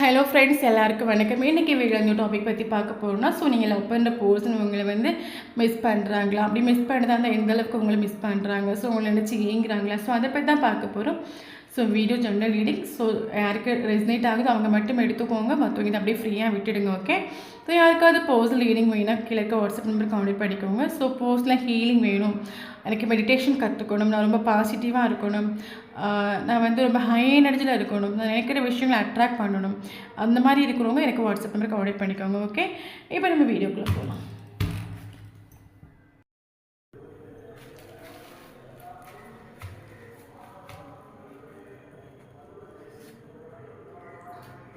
Hello friends, எல்லாருக்கும் வணக்கம். இன்றைக்கி வீடியோ நியூ டாபிக் பற்றி பார்க்க போகிறோம்னா, ஸோ நீங்கள் லவ் பண்ணுற பர்சன் உங்களை வந்து மிஸ் பண்ணுறாங்களா, அப்படி மிஸ் பண்ணுறதா இருந்தால் எந்த அளவுக்கு உங்களை மிஸ் பண்ணுறாங்க, ஸோ உங்களை நினச்சி ஏங்குறாங்களா, ஸோ அதை பற்றி தான் பார்க்க போகிறோம். So video general reading, so யாருக்கு ரெசினேட் ஆகுது அவங்க மட்டும் எடுத்துக்கோங்க, மற்றவங்க இதை அப்படியே ஃப்ரீயாக விட்டுடுங்க. ஓகே, ஸோ யாருக்காவது பர்சனல் ரீடிங் வேணும்னா கீழே வாட்ஸ்அப் நம்பர் கான்டெக்ட் பண்ணிக்கோங்க. ஸோ பர்சனல் ஹீலிங் வேணும், எனக்கு மெடிடேஷன் கற்றுக்கணும், நான் ரொம்ப பாசிட்டிவாக இருக்கணும், நான் வந்து ரொம்ப ஹை எனர்ஜியில் இருக்கணும், நான் நினைக்கிற விஷயங்களை அட்ராக்ட் பண்ணணும், அந்த மாதிரி இருக்கிறவங்க எனக்கு வாட்ஸ்அப் நம்பருக்கு கான்டெக்ட் பண்ணிக்கோங்க. ஓகே, இப்போ நம்ம வீடியோக்குள்ளே போகலாம்.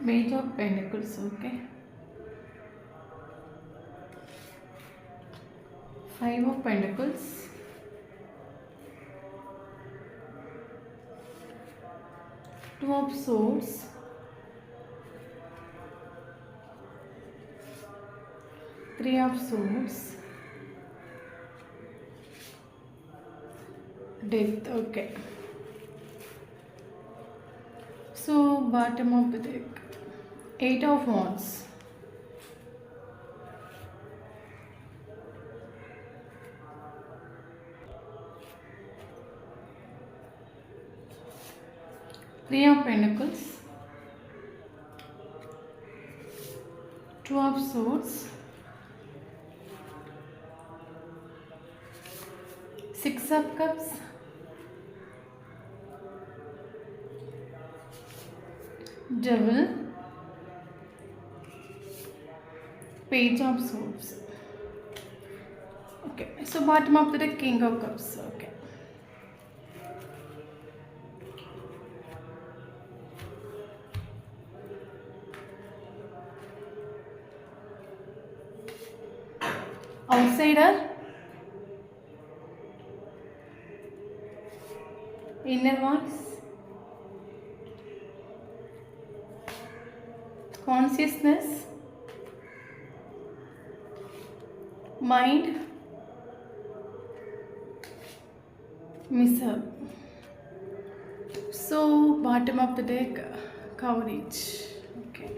Page of Pentacles, okay. 5 of Pentacles, 2 of Swords, 3 of Swords, Death, okay. So bottom of the deck, 8 of Wands, 3 of Pentacles, 2 of Swords, 6 of Cups, Devil, Page of Swords. Okay, so bottom of the deck, King of Cups. Okay, outsider, inner voice, consciousness, mind, miss-up. So bottom of the deck, courage. Okay,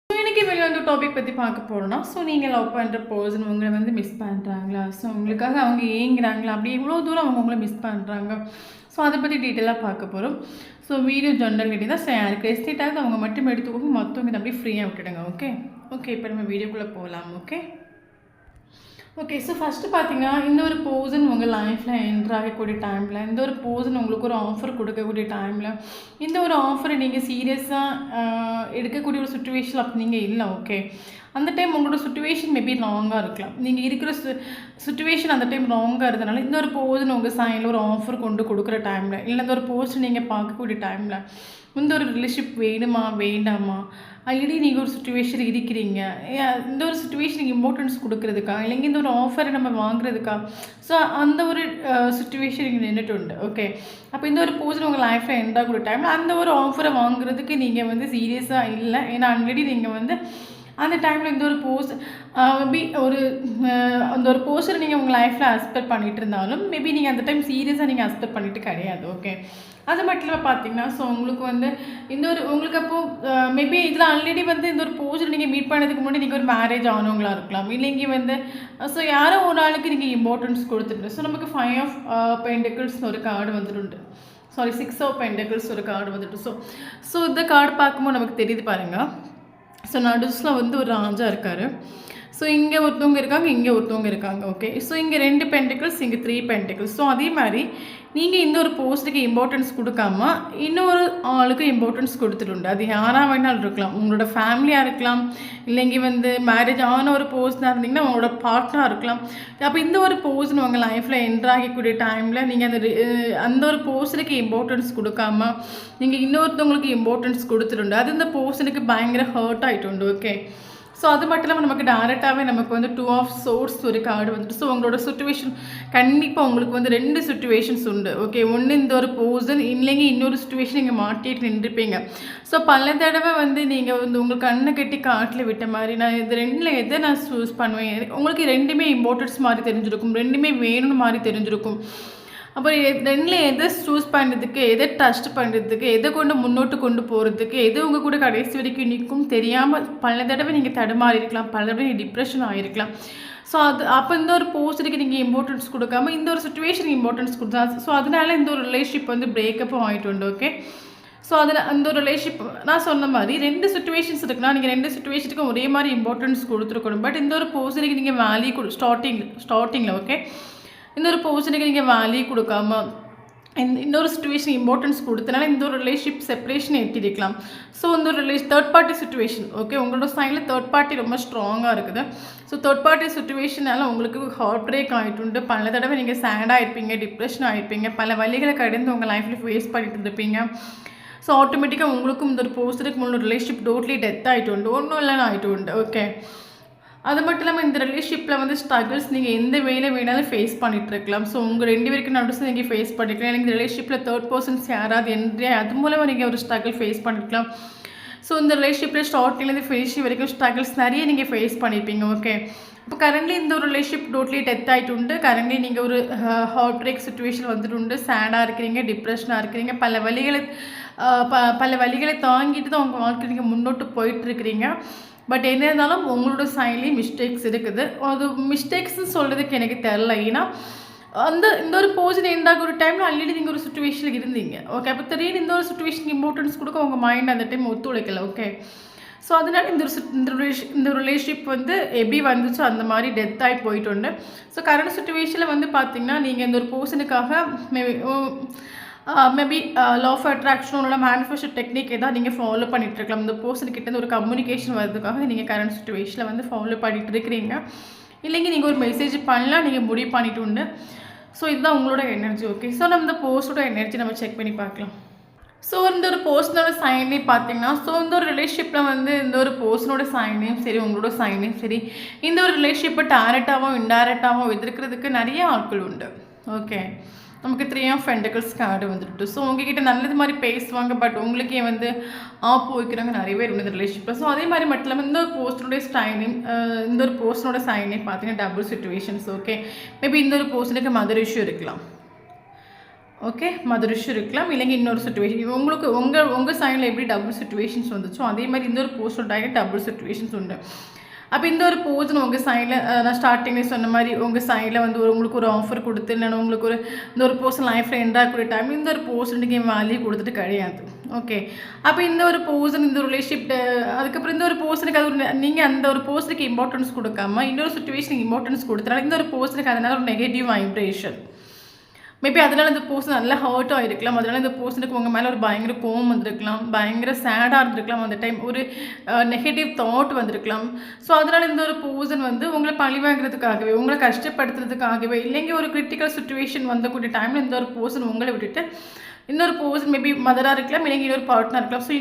இன்றைக்கி வெளியே வந்து topic பற்றி பார்க்க போகிறோன்னா, so நீங்கள் love பண்ணுற person உங்களை வந்து மிஸ் பண்ணுறாங்களா, ஸோ உங்களுக்காக அவங்க ஏங்குறாங்களா, அப்படி எவ்வளோ தூரம் அவங்க உங்களை மிஸ் பண்ணுறாங்க, ஸோ அதை பற்றி டீட்டெயிலாக பார்க்க போகிறோம். ஸோ வீடியோ ஜென்ரல் கிட்டே தான், ஸோ யாருக்கு எஸ்டேட் ஆகுது அவங்க மட்டும் எடுத்துக்கோங்க, மற்றவங்க இதை அப்படியே ஃப்ரீயாக விட்டுடுங்க. ஓகே ஓகே, இப்போ நம்ம வீடியோக்குள்ளே போகலாம். ஓகே ஓகே, ஸோ ஃபஸ்ட்டு பார்த்தீங்கன்னா, இந்த ஒரு பர்சன் உங்கள் லைஃப்பில் என்ட்ரு ஆகக்கூடிய டைமில், இந்த ஒரு பர்சன் உங்களுக்கு ஒரு ஆஃபர் கொடுக்கக்கூடிய டைமில், இந்த ஒரு ஆஃபரை நீங்கள் சீரியஸாக எடுக்கக்கூடிய ஒரு சுச்சுவேஷன் அப்படி நீங்கள் இல்லை. ஓகே, அந்த டைம் உங்களோட சுச்சுவேஷன் மேபி ராங்காக இருக்கலாம், நீங்கள் இருக்கிற சுச்சுவேஷன் அந்த டைம் ராங்காக இருந்தனால இந்த ஒரு பர்சன் உங்கள் சைடில் ஒரு ஆஃபர் கொண்டு கொடுக்குற டைமில், இல்லை இந்த ஒரு பர்சன் நீங்கள் பார்க்கக்கூடிய டைமில் இந்த ஒரு ரிலேஷன்ஷிப் வேணுமா வேண்டாமா, ஆல்ரெடி நீங்கள் ஒரு சுச்சுவேஷன் இருக்கிறீங்க, இந்த ஒரு சுச்சுவேஷனுக்கு இம்பார்ட்டன்ஸ் கொடுக்குறதுக்கா, இல்லைங்க இந்த ஒரு ஆஃபரை நம்ம வாங்குறதுக்கா, ஸோ அந்த ஒரு சுச்சுவேஷன் இங்கே நின்றுட்டு உண்டு. ஓகே, அப்போ இந்த ஒரு பர்சன் உங்கள் லைஃப்பில் எண்ட் ஆகக்கூடிய டைமில் அந்த ஒரு ஆஃபரை வாங்குறதுக்கு நீங்கள் வந்து சீரியஸாக இல்லை, ஏன்னா ஆல்ரெடி நீங்கள் வந்து அந்த டைமில் இந்த ஒரு போஸ்ட் மேபி அந்த ஒரு போஸ்டரை நீங்கள் உங்கள் லைஃப்பில் அக்செப்ட் பண்ணிகிட்டு இருந்தாலும் மேபி நீங்கள் அந்த டைம் சீரியஸாக நீங்கள் அக்செப்ட் பண்ணிட்டு கிடையாது. ஓகே, அது மட்டும் இல்லாமல் பார்த்தீங்கன்னா, ஸோ உங்களுக்கு வந்து இந்த ஒரு உங்களுக்கு அப்போது மேபி இதில் ஆல்ரெடி வந்து இந்த ஒரு போஸ்டர் நீங்கள் மீட் பண்ணதுக்கு முன்னாடி நீங்கள் ஒரு மேரேஜ் ஆனவங்களாக இருக்கலாம், இல்லைங்க வந்து ஸோ யாரோ ஒரு ஆளுக்கு நீங்கள் இம்பார்ட்டன்ஸ் கொடுத்துட்டு, ஸோ நமக்கு 5 of Pentacles ஒரு கார்டு வந்துட்டு, சாரி 6 of Pentacles ஒரு கார்டு வந்துட்டு, ஸோ இந்த கார்டு பார்க்கும்போது நமக்கு தெரியுது பாருங்கள். ஸோ நடுஸில் வந்து ஒரு ராஜா இருக்கார், ஸோ இங்கே ஒருத்தவங்க இருக்காங்க, இங்கே ஒருத்தவங்க இருக்காங்க. ஓகே, ஸோ இங்கே 2 Pentacles, இங்கே 3 Pentacles. ஸோ அதே மாதிரி நீங்கள் இந்த ஒரு போஸ்ட்டுக்கு இம்பார்ட்டன்ஸ் கொடுக்காம இன்னொரு ஆளுக்கு இம்பார்ட்டன்ஸ் கொடுத்துட்டு, அது யாராக வேணாலும் இருக்கலாம், உங்களோட ஃபேமிலியாக இருக்கலாம், இல்லைங்க வந்து மேரேஜ் ஆன ஒரு போஸ்டாக இருந்தீங்கன்னா உங்களோட பார்ட்னராக இருக்கலாம். அப்போ இந்த ஒரு போஸ்ட் உங்கள் லைஃப்பில் என்ட்ராகக்கூடிய டைமில் நீங்கள் அந்த ஒரு போஸ்ட்டுக்கு இம்பார்ட்டன்ஸ் கொடுக்காம நீங்கள் இன்னொருத்தவங்களுக்கு இம்பார்ட்டன்ஸ் கொடுத்துட்டு, அது இந்த போஸ்ட்டுக்கு பயங்கர ஹர்ட் ஆகிட்டு. ஓகே, ஸோ அது மட்டும் இல்லாமல் நமக்கு டேரெக்டாகவே நமக்கு வந்து 2 of Swords ஒரு கார்டு வந்துட்டு, ஸோ உங்களோட சுச்சுவேஷன் கண்டிப்பாக உங்களுக்கு வந்து 2 சுச்சுவேஷன்ஸ் உண்டு. ஓகே, ஒன்று இந்த ஒரு பர்சன், இல்லைங்க இன்னொரு சுச்சுவேஷன் நீங்கள் மாட்டிட்டு நின்றுப்பீங்க. ஸோ பல தடவை வந்து நீங்கள் வந்து உங்களுக்கு கண்ணை கட்டி காட்டில் விட்ட மாதிரி, நான் இது 2ல் எதை நான் சூஸ் பண்ணுவேன், உங்களுக்கு 2மே இம்பார்ட்டன்ஸ் மாதிரி தெரிஞ்சிருக்கும், 2மே வேணும்னு மாதிரி தெரிஞ்சிருக்கும். அப்போ ரெண்டில் எதை சூஸ் பண்ணுறதுக்கு, எதை ட்ரஸ்ட் பண்ணுறதுக்கு, எதை கொண்டு போகிறதுக்கு, எது உங்கள் கூட கடைசி வரைக்கும் நிற்கும் தெரியாமல் பல தடவை நீங்கள் தடுமாறி இருக்கலாம், பல தடவை நீங்கள் டிப்ரெஷன் ஆகிருக்கலாம். ஸோ அப்போ இந்த ஒரு போஸ்ட்டுக்கு நீங்கள் இம்பார்ட்டன்ஸ் கொடுக்காம இந்த ஒரு சுச்சுவேஷனுக்கு இம்பார்ட்டன்ஸ் கொடுத்தா, ஸோ அதனால இந்த ஒரு ரிலேஷன்ஷிப் வந்து பிரேக்கப்பும் ஆகிட்டு உண்டு. ஓகே, ஸோ அதில் அந்த ஒரு ரிலேஷன்ஷிப் நான் சொன்ன மாதிரி 2 சுச்சுவேஷன்ஸ் இருக்குன்னா நீங்கள் 2 சுச்சுவேஷனுக்கும் ஒரே மாதிரி இம்பார்ட்டன்ஸ் கொடுத்துருக்கணும். பட் இந்த ஒரு போஸ்ட்டுக்கு நீங்கள் வேல்யூ ஸ்டார்டிங்கில் ஓகே, இந்த ஒரு போஸ்ட்டுக்கு நீங்கள் வேல்யூ கொடுக்காம இன்னொரு சுச்சுவேஷன் இம்பார்ட்டன்ஸ் கொடுத்தனால இந்த ஒரு ரிலேஷன்ஷிப் செப்பரேஷன் எட்டிருக்கலாம். ஸோ இந்த ஒரு தேர்ட் பார்ட்டி சுச்சுவேஷன் ஓகே, உங்களோட சைடில் தேர்ட் பார்ட்டி ரொம்ப ஸ்ட்ராங்காக இருக்குது. ஸோ தேர்ட் பார்ட்டி சுச்சுவேஷனால் உங்களுக்கு ஹார்ட் பிரேக் ஆகிட்டு பல தடவை நீங்கள் சேடாக இருப்பீங்க, டிப்ரெஷன் ஆகிருப்பீங்க, பல வழிகளை கடந்து உங்கள் லைஃப்பில் ஃபேஸ் பண்ணிட்டு இருப்பீங்க. ஸோ ஆட்டோமேட்டிக்காக உங்களுக்கும் இந்த ஒரு போஸ்ட்டுக்கு முன்னாடி ரிலேஷன்ஷிப் டோட்லி டெத் ஆகிட்டு உண்டு, ஒன்றும் இல்லைன்னு ஆகிட்டு உண்டு. ஓகே, அது மட்டும் இல்லாமல் இந்த ரிலேஷன்ஷிப்பில் வந்து ஸ்ட்ரகிள்ஸ் நீங்கள் எந்த வேலை வேணாலும் ஃபேஸ் பண்ணிகிட்டு இருக்கலாம். ஸோ உங்கள் 2 பேருக்கு நடுவில் நீங்கள் ஃபேஸ் பண்ணிக்கலாம். எனக்கு இந்த ரிலேஷன்ஷிப்பில் தேர்ட் பர்சன்ஸ் யாராவது அது மூலமாக நீங்கள் ஒரு ஸ்ட்ரகிள் ஃபேஸ் பண்ணிக்கலாம். ஸோ இந்த ரிலேஷன்ஷிப்பில் ஸ்டார்டிங்லேருந்து ஃபினிஷிங் வரைக்கும் ஸ்ட்ரகிள்ஸ் நிறைய நீங்கள் ஃபேஸ் பண்ணியிருப்பீங்க. ஓகே, இப்போ கரண்ட்லி இந்த ஒரு ரிலேஷன்ஷிப் டோட்லி டெத் ஆகிட்டு உண்டு. கரண்ட்லி நீங்கள் ஒரு ஹார்ட் பிரேக் சுச்சுவேஷன் வந்துட்டு உண்டு, சேடாக இருக்கிறீங்க, டிப்ரெஷனாக இருக்கிறீங்க, பல வழிகளை தாங்கிட்டு தான் உங்கள் வாழ்க்கை நீங்கள் முன்னோட்டு போயிட்டுருக்கிறீங்க. பட் என்ன இருந்தாலும் உங்களோட சைட்லேயும் மிஸ்டேக்ஸ் இருக்குது. அது மிஸ்டேக்ஸ்ன்னு சொல்கிறதுக்கு எனக்கு தெரில. ஏன்னா இந்த ஒரு போர்ஷன் எண்டாக ஒரு டைமில் ஆல்ரெடி நீங்கள் ஒரு சுச்சுவேஷனில் இருந்தீங்க. ஓகே, அப்போ திடீர்னு இந்த ஒரு சுச்சுவேஷனுக்கு இம்பார்ட்டன்ஸ் கொடுக்க உங்கள் மைண்ட் அந்த டைம் ஒத்துழைக்கல. ஓகே, ஸோ அதனால் இந்த ரிலேஷன்ஷிப் வந்து எப்படி வந்துச்சோ அந்த மாதிரி டெத் ஆகி போயிட்டு உண்டு. ஸோ கரண்ட் சுச்சுவேஷனில் வந்து பார்த்திங்கன்னா நீங்கள் இந்த ஒரு போர்ஷனுக்காக மேபி லா ஆஃப் அட்ராக்ஷனோட மேனிஃபெஸ்டோ டெக்னிக் ஏதாவது நீங்கள் ஃபாலோ பண்ணிகிட்டு இருக்கலாம். இந்த பர்சன்கிட்ட ஒரு கம்யூனிகேஷன் வரதுக்காக நீங்கள் கரண்ட் சுச்சுவேஷனில் வந்து ஃபாலோ பண்ணிகிட்டு இருக்கிறீங்க. இல்லைங்க நீங்கள் ஒரு மெசேஜ் பண்ணலாம், நீங்கள் முடிவு பண்ணிட்டு உண்டு. ஸோ இதுதான் உங்களோட எனர்ஜி. ஓகே, ஸோ நம்ம இந்த போஸ்ட்டோட எனர்ஜி நம்ம செக் பண்ணி பார்க்கலாம். ஸோ இந்த ஒரு போஸ்டனோட சைனே பார்த்தீங்கன்னா, ஸோ இந்த ஒரு ரிலேஷன்ஷிப்பில் வந்து இந்த ஒரு போஸ்டனோட சைனையும் சரி, உங்களோட சைனையும் சரி, இந்த ஒரு ரிலேஷன்ஷிப்பை டேரக்டாகவும் இன்டைரக்டாகவும் எதிர்க்கிறதுக்கு நிறைய ஆட்கள் உண்டு. ஓகே, நமக்கு 3 ஆஃப் பென்டக்கிள்ஸ் கார்டு வந்துட்டு. ஸோ உங்ககிட்ட நல்லது மாதிரி பேசுவாங்க, பட் உங்களுக்கே வந்து ஆப்பு வைக்கிறாங்க நிறைய பேர் இந்த ரிலேஷன்ஷிப்பில். ஸோ அதே மாதிரி மட்டும் இல்லாமல் இந்த ஒரு போஸ்டனுடைய ஸ்டைனையும் இந்த ஒரு போஸ்டனோட சைனே பார்த்தீங்கன்னா டபுள் சிச்சுவேஷன்ஸ். ஓகே, மேபி இந்த ஒரு போஸ்டனுக்கு மதர் இஷ்யூ இருக்கலாம். ஓகே, மதர் இஷ்யூ இருக்கலாம், இல்லைங்க இன்னொரு சுச்சுவேஷன் உங்களுக்கு உங்கள் சைனில் எப்படி டபுள் சுச்சுவேஷன்ஸ் வந்துச்சோ அதே மாதிரி இந்த ஒரு போஸ்டோட டபுள் சுச்சுவேஷன்ஸ் உண்டு. அப்போ இந்த ஒரு போஸ்ட் உங்கள் சைடில் நான் ஸ்டார்டிங்கில் சொன்ன மாதிரி உங்கள் சைடில் வந்து உங்களுக்கு ஒரு ஆஃபர் கொடுத்து இல்லைன்னா உங்களுக்கு இந்த ஒரு போஸ்ட் லைஃப்பில் எண்டாகக்கூடிய டைம் இந்த ஒரு போஸ்ட் நீங்கள் வேல்யூ கொடுத்துட்டு கிடையாது. ஓகே, அப்போ இந்த ஒரு போஸ்ட் இந்த ஒரு ரிலேஷன்ஷிப் அதுக்கப்புறம் இந்த ஒரு போஸ்ட்டுக்கு அது ஒரு நீங்கள் அந்த ஒரு போஸ்ட்டுக்கு இம்பார்ட்டன்ஸ் கொடுக்காம இன்னொரு சுச்சுவேஷனுக்கு இம்பார்ட்டன்ஸ் கொடுத்தனால இந்த ஒரு போஸ்ட்டுக்கு அதனால ஒரு நெகட்டிவ் வைப்ரேஷன், மேபி அதனால் இந்த பர்சன் நல்லா ஹர்ட் ஆகிருக்கலாம். அதனால் இந்த பர்சனுக்கு உங்கள் மேலே ஒரு பயங்கர கோவம் வந்திருக்கலாம், பயங்கர சேடாக இருந்திருக்கலாம், அந்த டைம் ஒரு நெகட்டிவ் தாட் வந்திருக்கலாம். ஸோ அதனால் இந்த ஒரு பர்சன் வந்து உங்களை பழி வாங்குறதுக்காகவே, உங்களை கஷ்டப்படுத்துறதுக்காகவே, இல்லைங்க ஒரு கிரிட்டிக்கல் சுச்சுவேஷன் வந்தக்கூடிய டைமில் இந்த ஒரு பர்சன் உங்களை விட்டுட்டு இன்னொரு பர்சன் மேபி மதராக இருக்கலாம், இல்லைங்க இன்னொரு பார்ட்னர் இருக்கலாம். ஸோ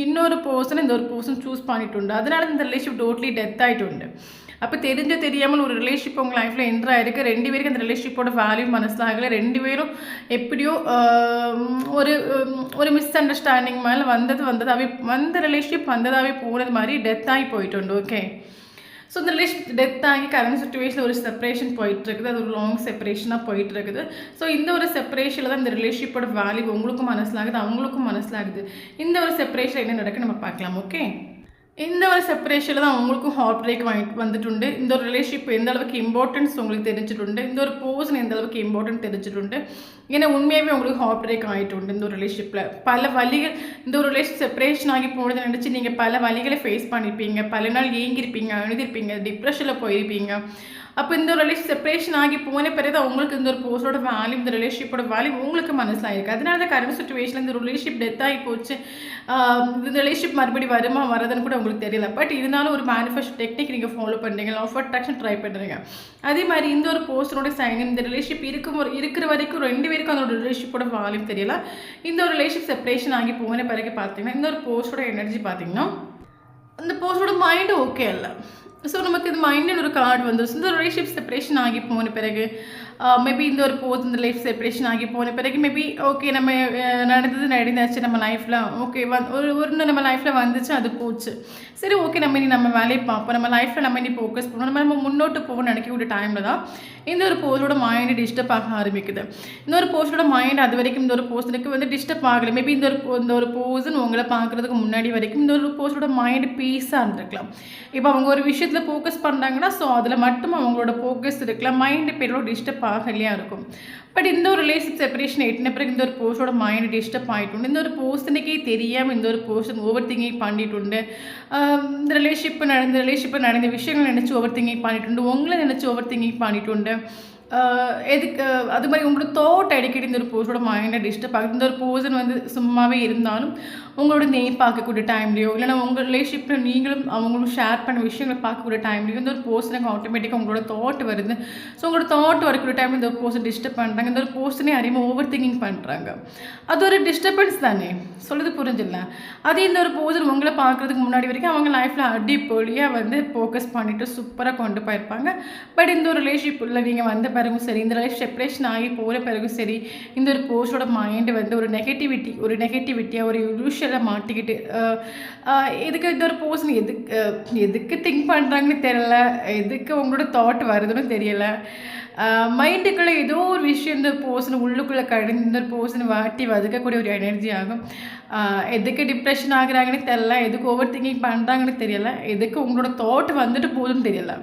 இன்னொரு பர்சன் இந்த ஒரு பர்சன் சூஸ் பண்ணிட்டு உண்டு. அதனால் இந்த ரிலேஷன்ஷிப் டோட்லி டெத் ஆகிட்டு உண்டு. அப்போ தெரியாமல் ஒரு ரிலேஷன்ஷிப் உங்கள் லைஃப்பில் என்ட்ரு ஆகிருக்கு. 2 பேருக்கு அந்த ரிலேஷன்ஷிப்போட வேல்யூ மனசிலாகலை. 2 பேரும் எப்படியோ ஒரு மிஸ் அண்டர்ஸ்டாண்டிங் மேலே வந்த ரிலேஷன்ஷிப் வந்ததாகவே போனது மாதிரி டெத் ஆகி போயிட்டு உண்டு. ஓகே, ஸோ இந்த ரிலேஷன் டெத் ஆகி கரண்ட் சுச்சுவேஷனில் ஒரு செப்பரேஷன் போயிட்டுருக்குது. அது ஒரு லாங் செப்பரேஷனாக போயிட்டுருக்குது. ஸோ இந்த ஒரு செப்பரேஷனில் தான் இந்த ரிலேஷன்ஷிப்போட வேல்யூ உங்களுக்கும் மனசிலாகுது, அவங்களுக்கும் மனசிலாகுது. இந்த ஒரு செப்பரேஷன் என்ன நடக்குன்னு நம்ம பார்க்கலாம். ஓகே, இந்த ஒரு செப்பரேஷனில் தான் உங்களுக்கும் ஹார்ட் பிரேக் வந்துட்டு. இந்த ஒரு ரிலேஷன்ஷிப் எந்த அளவுக்கு இம்பார்ட்டன்ஸ் உங்களுக்கு தெரிஞ்சுட்டு, இந்த ஒரு பர்சன் எந்த அளவுக்கு இம்பார்ட்டன்ட் தெரிஞ்சுட்டு, ஏன்னா உண்மையாகவே உங்களுக்கு ஹார்ட் பிரேக் ஆகிட்டு உண்டு. இந்த ஒரு ரிலேஷன்ஷிப்பில் பல வழிகள், இந்த ஒரு ரிலேஷன் செப்பரேஷன் ஆகி போனதை நினச்சி நீங்கள் பல வழிகளை ஃபேஸ் பண்ணியிருப்பீங்க, பல நாள் ஏங்கியிருப்பீங்க, அழுதிருப்பீங்க, டிப்ரெஷனில் போயிருப்பீங்க. அப்போ இந்த ஒரு ரிலேஷன் செப்பரேஷன் ஆகி போன பிறகு உங்களுக்கு இந்த ஒரு போஸ்டோட வேல்யூ, இந்த ரிலேஷன்ஷிப்போட வேல்யூ உங்களுக்கு மனசிலாயிருக்கு. அதனால தான் கரண்ட் சுச்சுவேஷனில் இந்த ரிலேஷன்ஷிப் டெத் ஆகி போச்சு. இந்த ரிலேஷன்ஷிப் மறுபடி வருமா வரதுன்னு கூட உங்களுக்கு தெரியல. பட் இருந்தாலும் ஒரு மேனிஃபெஸ்டோ டெக்னிக் நீங்கள் ஃபாலோ பண்ணுறீங்க, லா ஆஃப் அட்ராக்ஷன் ட்ரை பண்ணுறீங்க. அதே மாதிரி இந்த ஒரு போஸ்டரோட சைன் இந்த ரிலேஷன்ஷிப் இருக்கிற வரைக்கும் 2 பேருக்கும் அந்த ரிலேஷன்ஷிப்போட வேல்யூ தெரியல. இந்த ஒரு ரிலேஷன்ஷிப் செப்பரேஷன் ஆகி போன பிறகு பார்த்தீங்கன்னா இந்த ஒரு போஸ்டோட எனர்ஜி பார்த்தீங்கன்னா அந்த போஸ்டோட மைண்டு ஓகே இல்லை. ஸோ நமக்கு இது மைண்டில் ஒரு கார்டு வந்துருச்சு. இந்த ரிலேஷன்ஷிப் செப்பரேஷன் ஆகி போன பிறகு மேபி இந்த ஒரு போஸ் இந்த லைஃப் செப்பரேஷன் ஆகி போன பிறகு மேபி ஓகே நம்ம நடந்தாச்சு நம்ம லைஃப்பில் ஓகே ஒரு நம்ம லைஃப்பில் வந்துச்சு அது போச்சு சரி ஓகே நம்ம இனி நம்ம வேலையை பார்ப்போம் நம்ம லைஃப்பில் நம்ம இனி ஃபோக்கஸ் பண்ணணும் நம்ம முன்னோட்டு போகணும்னு நினைக்கக்கூடிய டைமில் தான் இந்த ஒரு போஸோட மைண்டு டிஸ்டர்ப் ஆக ஆரம்பிக்குது இந்த ஒரு போஸோட மைண்ட் அது வரைக்கும் இந்த ஒரு போஸனுக்கு வந்து டிஸ்டர்ப் ஆகலை மேபி இந்த ஒரு போஸன் உங்களை பார்க்குறதுக்கு முன்னாடி வரைக்கும் இந்த ஒரு போஸோட மைண்டு பீஸாக இருந்திருக்கலாம் இப்போ அவங்க ஒரு விஷயத்தில் ஃபோக்கஸ் பண்ணுறாங்கன்னா ஸோ அதில் மட்டும் அவங்களோட ஃபோக்கஸ் இருக்கலாம் மைண்டு பேரோட டிஸ்டர்ப் ஆகலையாக இருக்கும் பட் இந்த ஒரு ரிலேஷன் செப்பரேஷன் எட்டின பிறகு இந்த ஒரு போஸோட மைண்ட் டிஸ்டர்ப் ஆகிட்டு இந்த ஒரு போஸ்டனுக்கே தெரியாமல் இந்த ஒரு போர்ஷன் ஓவர் திங்கிங் பண்ணிட்டு இந்த ரிலேஷன்ஷிப்பு நடந்த விஷயங்கள் நினச்சி ஓவர் திங்கிங் பண்ணிட்டு உங்களை நினச்சி ஓவர் திங்கிங் பண்ணிட்டு எதுக்கு அது மாதிரி உங்களோட தோட் அடிக்கடி இந்த ஒரு போஸோட மைண்டை டிஸ்டர்ப் ஆகுது இந்த ஒரு போர்ஷன் வந்து சும்மாவே இருந்தாலும் உங்களோட நெய் பார்க்கக்கூடிய டைம்லையோ இல்லைனா உங்கள் ரிலேஷன்ஷிப்பில் நீங்களும் அவங்களும் ஷேர் பண்ண விஷயங்களை பார்க்கக்கூடிய டைம்லையோ இந்த ஒரு போர்ஷனுக்கு ஆட்டோமேட்டிக்காக உங்களோட தாட் வருது ஸோ உங்களோட தாட் வரக்கூடிய டைம் இந்த ஒரு போர்ஷன் டிஸ்டர்ப் பண்ணுறாங்க இந்த ஒரு போர்ஷனே அறியாமல் ஓவர் திங்கிங் பண்ணுறாங்க அது ஒரு டிஸ்டர்பன்ஸ் தானே சொல்லுது புரிஞ்சிடல அதே இந்த ஒரு போர்ஷன் உங்களை பார்க்குறதுக்கு முன்னாடி வரைக்கும் அவங்க லைஃப்பில் அடிப்பொலியாக வந்து ஃபோக்கஸ் பண்ணிவிட்டு சூப்பராக கொண்டு போயிருப்பாங்க பட் இந்த ஒரு ரிலேஷன்ஷிப்பில் நீங்கள் வந்த பிறகும் சரி இந்த லைஃப் செப்பரேஷன் ஆகி போகிற பிறகும் சரி இந்த ஒரு போர்ஷனோட மைண்டு வந்து ஒரு நெகட்டிவிட்டியாக ஒரு யூஷுவலாக மாட்டிக்கிட்டு எதுக்கு இந்த ஒரு போர்ஷன் எதுக்கு திங்க் பண்ணுறாங்கன்னு தெரியல எதுக்கு உங்களோட தாட் வருதுன்னு தெரியலை மைண்டுக்குள்ளே ஏதோ ஒரு விஷயம் இந்த போர்ஷன் உள்ளுக்குள்ளே கடிந்து இந்த ஒரு போர்ஷனை வாட்டி வதுக்கக்கூடிய ஒரு எனர்ஜி ஆகும் எதுக்கு டிப்ரெஷன் ஆகுறாங்கன்னு தெரியல எதுக்கு ஓவர் திங்கிங் பண்ணுறாங்கன்னு தெரியல எதுக்கு உங்களோட தாட் வந்துட்டு போதுன்னு தெரியல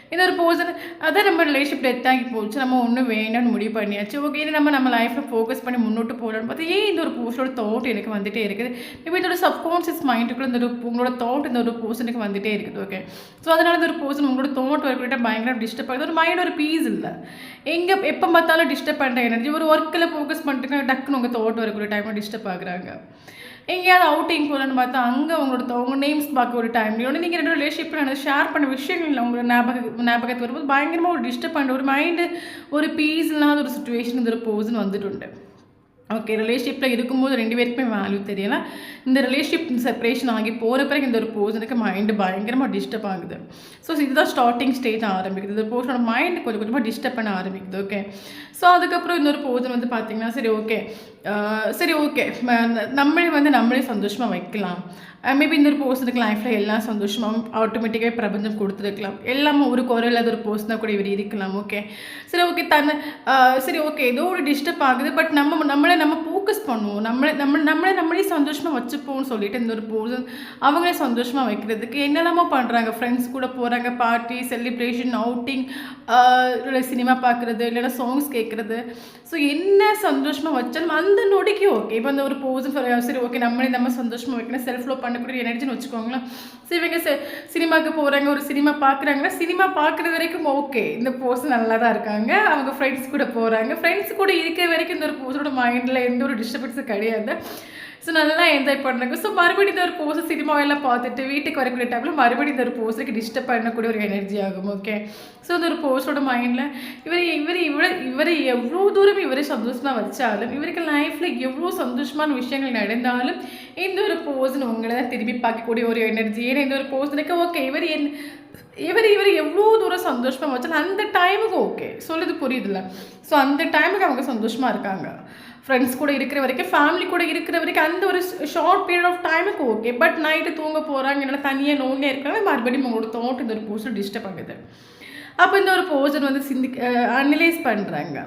இந்த ஒரு போர்ஷன் அதான் நம்ம ரிலேஷன்ஷிப் டெத் ஆகி போச்சு நம்ம ஒன்றும் வேணும்னு முடிவு பண்ணியாச்சு ஓகே நம்ம லைஃப்பில் ஃபோக்கஸ் பண்ணி முன்னோட்டு போகலான்னு பார்த்து ஏன் இந்த ஒரு போர்ஷனோட தாட் எனக்கு வந்துகிட்டே இருக்குது இப்போ இதோட சப்கான்ஷியஸ் மைண்டுக்குள்ள இந்த ஒரு உங்களோட தாட் இந்த ஒரு போர்ஷனுக்கு வந்துகிட்டே இருக்குது ஓகே ஸோ அதனால் இந்த ஒரு போர்ஷன் உங்களோட தாட் வரக்கிட்ட பயங்கர டிஸ்டர்ப் ஆகுது ஒரு மைண்ட் ஒரு பீஸ் இல்லை எப்போ பார்த்தாலும் டிஸ்டர்ப் பண்ணுற எனர்ஜி ஒரு ஒர்க்கில் ஃபோக்கஸ் பண்ணிட்டு டக்குன்னு உங்கள் தாட் வரக்கூடிய டைமில் டிஸ்டர்ப் ஆகுறாங்க எங்கேயாவது அவுட்டிங் போகலான்னு பார்த்தா அங்கே உங்களோட நேம்ஸ் பார்க்க ஒரு டைம்லையோட நீங்கள் ரெண்டு ரிலேஷன்ஷிப்பில் எனக்கு ஷேர் பண்ண விஷயங்கள் உங்களோட ஞாபகத்து வரும்போது பயங்கரமாக ஒரு டிஸ்டர்ப் பண்ணுற ஒரு மைண்டு ஒரு பீஸ் இல்லாத ஒரு சுச்சுவேஷன் இந்த ஒரு போஸ்ன்னு வந்துட்டு ஓகே ரிலேஷன்ஷிப்பில் இருக்கும்போது ரெண்டு பேருக்குமே வேல்யூ தெரியலை இந்த ரிலேஷன்ஷிப் செப்பரேஷன் ஆகி போகிற பிறகு இந்த ஒரு போர்ஷனுக்கு மைண்டு பயங்கரமாக டிஸ்டர்ப் ஆகுது ஸோ இதுதான் ஸ்டார்டிங் ஸ்டேஜ் ஆரம்பிக்குது இந்த போர்ஷனோட மைண்டு கொஞ்சம் கொஞ்சமாக டிஸ்டர்ப் பண்ண ஆரம்பிக்குது ஓகே ஸோ அதுக்கப்புறம் இன்னொரு போர்ஷன் வந்து பார்த்திங்கன்னா சரி ஓகே நம்மளே சந்தோஷமாக வைக்கலாம் மேபி இந்த ஒரு போர்ஷனுக்கு லைஃப்பில் எல்லாம் சந்தோஷமாக ஆட்டோமேட்டிக்காக பிரபஞ்சம் கொடுத்துருக்கலாம் எல்லாமே ஒரு குறையில்லாத ஒரு போர்ஷனாக கூட இவர் இருக்கலாம் ஓகே சரி ஓகே சரி ஓகே ஏதோ ஒரு டிஸ்டர்ப் ஆகுது பட் நம்ம ஃபோக்கஸ் பண்ணுவோம் நம்மளே சந்தோஷமாக வச்சுப்போம்னு சொல்லிட்டு இந்த ஒரு போர்ஷன் அவங்களே சந்தோஷமாக வைக்கிறதுக்கு என்னெல்லாமோ பண்ணுறாங்க ஃப்ரெண்ட்ஸ் கூட போகிறாங்க பார்ட்டி செலிப்ரேஷன் அவுட்டிங் சினிமா பார்க்குறது இல்லைன்னா சாங்ஸ் கேட்குறது ஸோ என்ன சந்தோஷமாக வச்சாலும் அந்த நொடிக்கு ஓகே இப்போ அந்த ஒரு போர்ஷன் சரி ஓகே நம்ம சந்தோஷமாக வைக்கணும் செல்ஃப் லவ் பண்ணக்கூடிய எனர்ஜின்னு வச்சுக்கோங்களேன் சரி இவங்க சினிமாவுக்கு போகிறாங்க ஒரு சினிமா பார்க்குறாங்கன்னா சினிமா பார்க்குறது வரைக்கும் ஓகே இந்த போர்ஷன் நல்லா தான் இருக்காங்க அவங்க ஃப்ரெண்ட்ஸ் கூட போகிறாங்க ஃப்ரெண்ட்ஸ் கூட இருக்கிற வரைக்கும் இந்த ஒரு போர்ஷனோட மைண்டில் எந்த ஒரு டிஸ்டர்பன்ஸும் கிடையாது ஸோ நல்லா என்ஜாய் பண்ணுறாங்க ஸோ மறுபடியும் இந்த ஒரு போஸ்ட் சினிமாவெல்லாம் பார்த்துட்டு வீட்டுக்கு வரக்கூடிய டைமில் மறுபடியும் இந்த ஒரு போஸ்ட்டுக்கு டிஸ்டர்ப் பண்ணக்கூடிய ஒரு எனர்ஜி ஆகும் ஓகே ஸோ இந்த ஒரு போஸ்டோட மைண்டில் இவர் எவ்வளோ தூரம் இவரை சந்தோஷமாக வச்சாலும் இவருக்கு லைஃப்பில் எவ்வளோ சந்தோஷமான விஷயங்கள் நடந்தாலும் இந்த ஒரு போஸ்ட்னு உங்களை தான் திரும்பி பார்க்கக்கூடிய ஒரு எனர்ஜி ஏன்னா இந்த ஒரு போஸ்ட்டுக்கு ஓகே இவர் எவ்வளோ தூரம் சந்தோஷமாக வச்சாலும் அந்த டைமுக்கு ஓகே சொல்லுது புரியுதுல்ல ஸோ அந்த டைமுக்கு அவங்க சந்தோஷமாக இருக்காங்க ஃப்ரெண்ட்ஸ் கூட இருக்கிற வரைக்கும் ஃபேமிலி கூட இருக்கிற வரைக்கும் அந்த ஒரு ஷார்ட் பீரியட் ஆஃப் டைமுக்கு ஓகே பட் நைட்டு தூங்க போகிறாங்க இல்லைனா தனியாக நோண்டே இருக்காங்க மறுபடியும் உங்களோட தோட்டம் இந்த ஒரு போஸ்ட் டிஸ்டர்ப் ஆகுது அப்போ இந்த ஒரு போர்ஷன் வந்து அனலைஸ் பண்ணுறாங்க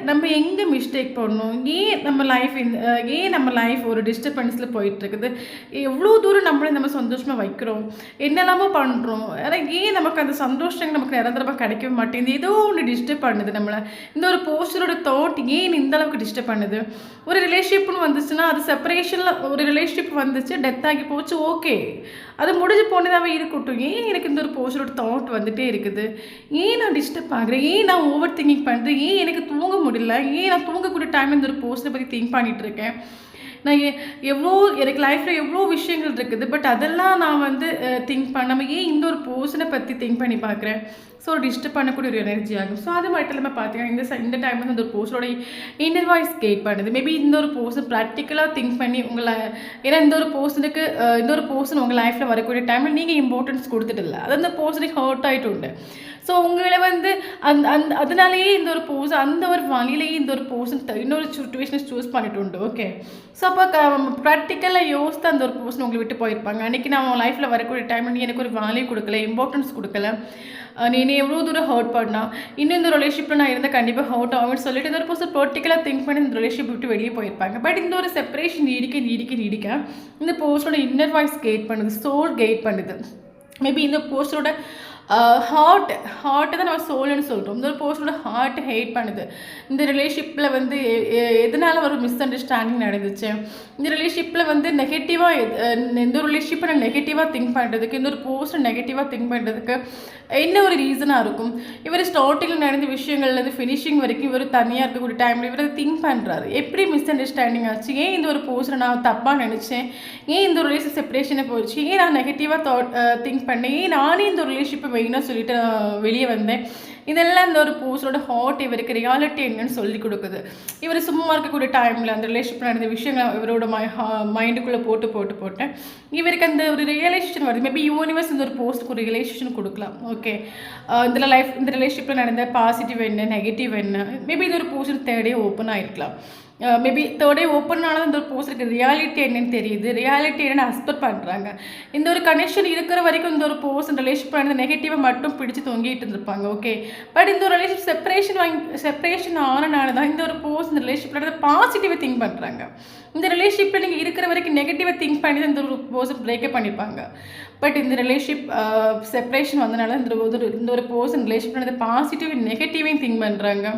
நம்ம எங்கே மிஸ்டேக் பண்ணணும் ஏன் நம்ம லைஃப் ஒரு டிஸ்டர்பன்ஸில் போயிட்டுருக்குது எவ்வளோ தூரம் நம்ம சந்தோஷமாக வைக்கிறோம் என்னெல்லாமோ பண்ணுறோம் ஆனால் ஏன் நமக்கு அந்த சந்தோஷங்கள் நமக்கு நிரந்தரமாக கிடைக்கவே மாட்டேங்குது ஏதோ ஒன்று டிஸ்டர்ப் பண்ணுது நம்மளை இந்த ஒரு போஸ்டரோட தாட் ஏன் இந்த அளவுக்கு டிஸ்டர்ப் பண்ணுது ஒரு ரிலேஷன்ஷிப்னு வந்துச்சுன்னா அது செப்பரேஷனில் ஒரு ரிலேஷன்ஷிப் வந்துச்சு டெத் ஆகி போச்சு ஓகே அது முடிஞ்சு போனதாகவே இருக்கட்டும் ஏன் எனக்கு இந்த ஒரு போஸ்டரோட தாட் வந்துகிட்டே இருக்குது ஏன் நான் டிஸ்டர்ப் ஆகுறேன் ஏன் நான் ஓவர் திங்கிங் பண்ணுறேன் ஏன் எனக்கு தூங்க முடியல ஏன் நான் தூங்கக்கூடிய டைம் இந்த ஒரு போஸ்ட்டை பற்றி திங்க் பண்ணிகிட்ருக்கேன் நான் எனக்கு லைஃப்பில் எவ்வளோ விஷயங்கள் இருக்குது பட் அதெல்லாம் நான் வந்து திங்க் பண்ணாமல் ஏன் இந்த ஒரு போர்ஷனை பற்றி திங்க் பண்ணி பார்க்குறேன் ஸோ டிஸ்டர்ப் பண்ணக்கூடிய ஒரு எனர்ஜி ஆகும் ஸோ அது மட்டும் இல்லாமல் பார்த்தீங்கன்னா இந்த டைம் வந்து அந்த ஒரு போஸ்டோட இன்னர் வாய்ஸ் கேட் பண்ணுது மேபி இந்த ஒரு போர்ஷன் ப்ராக்டிக்கலாக திங்க் பண்ணி ஏன்னா இந்த ஒரு போர்ஷன் உங்கள் லைஃப்பில் வரக்கூடிய டைமில் நீங்கள் இம்பார்ட்டன்ஸ் கொடுத்துட்டு இல்லை அது அந்த போர்ஷனுக்கு ஹர்ட் ஆகிட்டு உண்டு ஸோ உங்களை வந்து அந்த அந்த அதனாலேயே இந்த ஒரு போர்ஸ் அந்த ஒரு வழியிலேயே இந்த ஒரு போர்ஷன் இன்னொரு சுச்சுவேஷனை சூஸ் பண்ணிட்டு உண்டு. ஓகே, ஸோ அப்போ ப்ராக்டிக்கலாக யோசித்து அந்த ஒரு போர்ஷன் உங்களை விட்டு போயிருப்பாங்க. அன்றைக்கி நான் உன் லைஃப்பில் வரக்கூடிய டைமில் நீ எனக்கு ஒரு வேல்யூ கொடுக்கல, இம்பார்ட்டன்ஸ் கொடுக்கல, நீ எவ்வளோ தூரம் ஹர்ட் பண்ணா, இன்னும் இந்த ரிலேஷிப்பில் நான் இருந்தால் கண்டிப்பாக ஹர்ட் ஆகும்னு சொல்லிட்டு இந்த ஒரு பர்சன் ப்ராக்டிக்கலாக திங்க் பண்ணி இந்த ரிலேஷிப் விட்டு வெளியே போயிருப்பாங்க. பட் இந்த ஒரு செப்பரேஷன் நீடிக்க இந்த போஸ்டோட இன்னர் வாய்ஸ் கெயிட் பண்ணுது, சோல் கெயிட் பண்ணுது. மேபி இந்த போஸ்டரோட ஹார்ட்டு தான் நம்ம சோல்னு சொல்கிறோம். இந்த ஒரு போர்ஷனோட ஹார்ட் ஹேட் பண்ணுது. இந்த ரிலேஷிப்பில் வந்து எதனால் ஒரு மிஸ் அண்டர்ஸ்டாண்டிங் நடந்துச்சு, இந்த ரிலேஷிப்பில் வந்து நெகட்டிவாக இந்த ரிலேஷிப்பை நான் நெகட்டிவாக திங்க் பண்ணுறதுக்கு, இந்த ஒரு போஸ்ட்டை நெகட்டிவாக திங்க் பண்ணுறதுக்கு என்ன ஒரு ரீசனாக இருக்கும். இவர் ஸ்டார்டிங்கில் நடந்த விஷயங்கள்லேருந்து ஃபினிஷிங் வரைக்கும் இவர் தனியாக இருக்கக்கூடிய டைமில் இவர் திங்க் பண்ணுறாரு. எப்படி மிஸ் அண்டர்ஸ்டாண்டிங் ஆச்சு, ஏன் இந்த ஒரு போஸ்ட்டை நான் தப்பாக நினச்சேன், ஏன் இந்த ஒரு ரிலேஷன் செப்பரேஷனை போயிடுச்சு, ஏன் நான் நெகட்டிவாக திங்க் பண்ணேன், ஏன் நானே இந்த ஒரு ரிலேஷிப்பை மெயினாக சொல்லிட்டு வெளியே வந்தேன். இதெல்லாம் இந்த ஒரு போஸ்டோட ஹார்ட் இவருக்கு ரியாலிட்டி என்னன்னு சொல்லி கொடுக்குது. இவர் சும்மா இருக்கக்கூடிய டைமில் அந்த ரிலேஷன்ஷிப் நடந்த விஷயங்களை இவரோட மைண்டுக்குள்ளே போட்டு இவருக்கு அந்த ஒரு ரியலைசேஷன் வருது. மேபி யூனிவர்ஸ் இந்த ஒரு போஸ்ட்டுக்கு ஒரு ரியலைசேஷன் கொடுக்கலாம். ஓகே, இந்த ரிலேஷன்ஷிப்பில் நடந்த பாசிட்டிவ் என்ன, நெகட்டிவ் என்ன, மேபி இது ஒரு போஸ்ட் தேர்டே ஓப்பன் ஆகிருக்கலாம். மேபி தேர்டே ஓப்பன் ஆனது இந்த ஒரு போஸ்ட்டுக்கு ரியாலிட்டி என்னன்னு தெரியுது, ரியாலிட்டி என்னென்னு அக்செப்ட் பண்ணுறாங்க. இந்த ஒரு கனெக்ஷன் இருக்கிற வரைக்கும் இந்த ஒரு போஸ்ட் ரிலேஷன்ஷிப் நடந்த நெகட்டிவாக மட்டும் பிடிச்சி தொங்கிட்டு இருந்திருப்பாங்க. ஓகே, பட் இந்த ஒரு ரிலேஷன்ஷிப் செப்பரேஷன் ஆனனால தான் இந்த ஒரு போஸ்ட் இந்த ரிலேஷன்ஷிப் நடந்த பாசிட்டிவாக திங்க் பண்ணுறாங்க. இந்த ரிலேஷன்ஷிப்பில் நீங்கள் இருக்கிற வரைக்கும் நெகட்டிவாக திங்க் பண்ணி தான் இந்த ஒரு போஸ்ட் பிரேக்கப் பண்ணியிருப்பாங்க. பட் இந்த ரிலேஷன்ஷிப் செப்பரேஷன் வந்தனால இந்த ஒரு போஸ்ட் ரிலேஷன்ஷிப் நடந்த பாசிட்டிவ் நெகட்டிவையும் திங்க் பண்ணுறாங்க.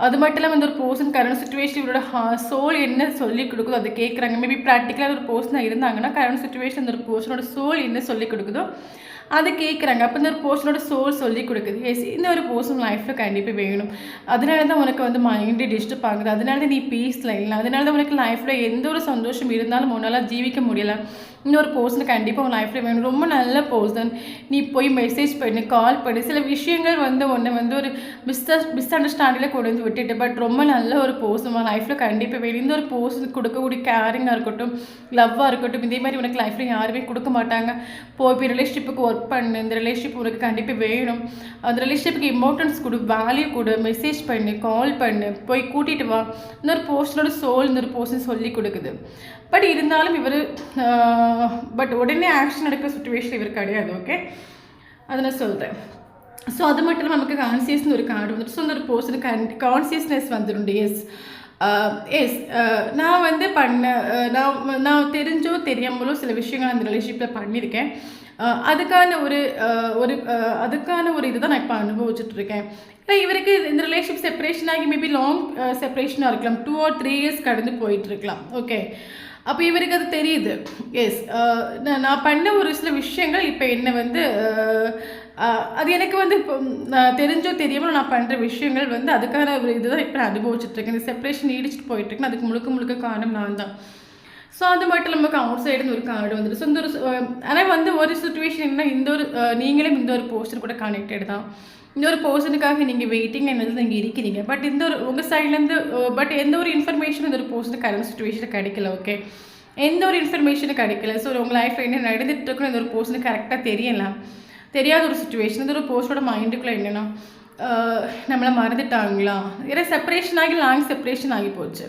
அது மட்டும் இல்லாமல் இந்த ஒரு பர்சன் கரண்ட் சுச்சுவேஷன் இவரோட சோல் என்ன சொல்லி கொடுக்குதோ அதை கேட்குறாங்க. மேபி ப்ராக்டிக்கலாக ஒரு பர்சனாக இருந்தாங்கன்னா கரண்ட் சுச்சுவேஷன் இந்த ஒரு பர்சனோட சோல் என்ன சொல்லி கொடுக்குதோ அதை கேட்குறாங்க. அப்போ இந்த ஒரு பர்சனோட சோல் சொல்லி கொடுக்குது, எஸ் இந்த ஒரு பர்சன் லைஃப்பில் கண்டிப்பாக வேணும், அதனால தான் உனக்கு வந்து மைண்டு டிஸ்டர்ப் ஆகுது, அதனால தான் நீ பீஸில் இல்லை, அதனால தான் உனக்கு லைஃப்பில் எந்த ஒரு சந்தோஷம் இருந்தாலும் உன்னால் ஜீவிக்க முடியலை, இன்னொரு பர்சன் கண்டிப்பாக உன் லைஃப்பில் வேணும், ரொம்ப நல்ல பர்சன், நீ போய் மெசேஜ் பண்ணி கால் பண்ணி சில விஷயங்கள் வந்து உன்னை வந்து ஒரு மிஸ் அண்டர்ஸ்டாண்டிங்கில் கொண்டு வந்து விட்டுட்டு, பட் ரொம்ப நல்ல ஒரு பர்சன் உன் லைஃப்பில் கண்டிப்பாக வேணும். இந்த ஒரு பர்சனுக்கு கொடுக்கக்கூடிய கேரிங்காக இருக்கட்டும், லவ்வாக இருக்கட்டும், இதே மாதிரி உனக்கு லைஃப்பில் யாருமே கொடுக்க மாட்டாங்க. போய் ரிலேஷன்ஷிப்புக்கு ஒர்க் பண்ணு, இந்த ரிலேஷன்ஷிப் உனக்கு கண்டிப்பாக வேணும், அந்த ரிலேஷன்ஷிப்புக்கு இம்பார்ட்டன்ஸ் கொடு, வேல்யூ கொடு, மெசேஜ் பண்ணு, கால் பண்ணு, போய் கூட்டிகிட்டு வா, இன்னொரு பர்சனோட சோல் இன்னொரு பர்சன் சொல்லி கொடுக்குது. பட் இருந்தாலும் இவர் பட் உடனே ஆக்ஷன் எடுக்கிற சுச்சுவேஷன் இவர் கிடையாது. ஓகே, அதை நான் சொல்கிறேன். ஸோ அது மட்டும் இல்லாமல் நமக்கு கான்சியஸ்னு ஒரு கார்டு வந்துட்டு, ஸோ அந்த ஒரு பர்சனுக்கு கான்சியஸ்னஸ் வந்துடும். எஸ் நான் வந்து நான் தெரிஞ்சோ தெரியாமலோ சில விஷயங்கள் அந்த ரிலேஷன்ஷிப்பில் பண்ணியிருக்கேன். அதுக்கான ஒரு இதுதான் நான் இப்போ அனுபவிச்சுட்ருக்கேன். ஏன்னா இவருக்கு இந்த ரிலேஷன்ஷிப் செப்பரேஷன் ஆகி மேபி லாங் செப்பரேஷனாக இருக்கலாம், 2 or 3 years கடந்து போயிட்டுருக்கலாம். ஓகே, அப்போ இவருக்கு அது தெரியுது. எஸ் நான் பண்ண ஒரு சில விஷயங்கள் இப்போ என்ன வந்து அது எனக்கு வந்து இப்போ நான் தெரிஞ்சோ தெரியாமல் நான் பண்ணுற விஷயங்கள் வந்து அதுக்கான ஒரு இதுதான் இப்போ நான் அனுபவிச்சுட்ருக்கேன். இந்த செப்பரேஷன் நீடிச்சுட்டு போயிட்டுருக்கேன், அதுக்கு முழுக்க காரணம் நான் தான். ஸோ அது மட்டும் நமக்கு அவுட் சைடுன்னு ஒரு கார்டு வந்துட்டு. ஸோ இந்த ஒரு ஆனால் வந்து ஒரு சுச்சுவேஷன் என்ன, இந்த ஒரு நீங்களும் இந்த ஒரு போஸ்டர் கூட கனெக்டட் தான். இந்த ஒரு பர்சனுக்காக நீங்கள் வெயிட்டிங் என்னது நீங்கள் இருக்கிறீங்க. பட் இந்த ஒரு உங்கள் சைட்லேருந்து பட் எந்த ஒரு இன்ஃபர்மேஷனும் இந்த ஒரு பர்சனுக்கு கரண்ட் சுச்சுவேஷனுக்கு கிடைக்கல. ஓகே, எந்த ஒரு இன்ஃபர்மேஷனும் கிடைக்கல. ஸோ உங்கள் லைஃப்பில் என்ன நடந்துட்டு இருக்குன்னு இந்த ஒரு பர்சனுக்கு கரெக்டாக தெரியாத ஒரு சுச்சுவேஷன். இந்த ஒரு பர்சனோட மைண்டுக்குள்ளே என்னென்னா நம்மளை மறந்துட்டாங்களா, ஏன்னா செப்பரேஷன் ஆகி லாங் செப்பரேஷன் ஆகி போச்சு.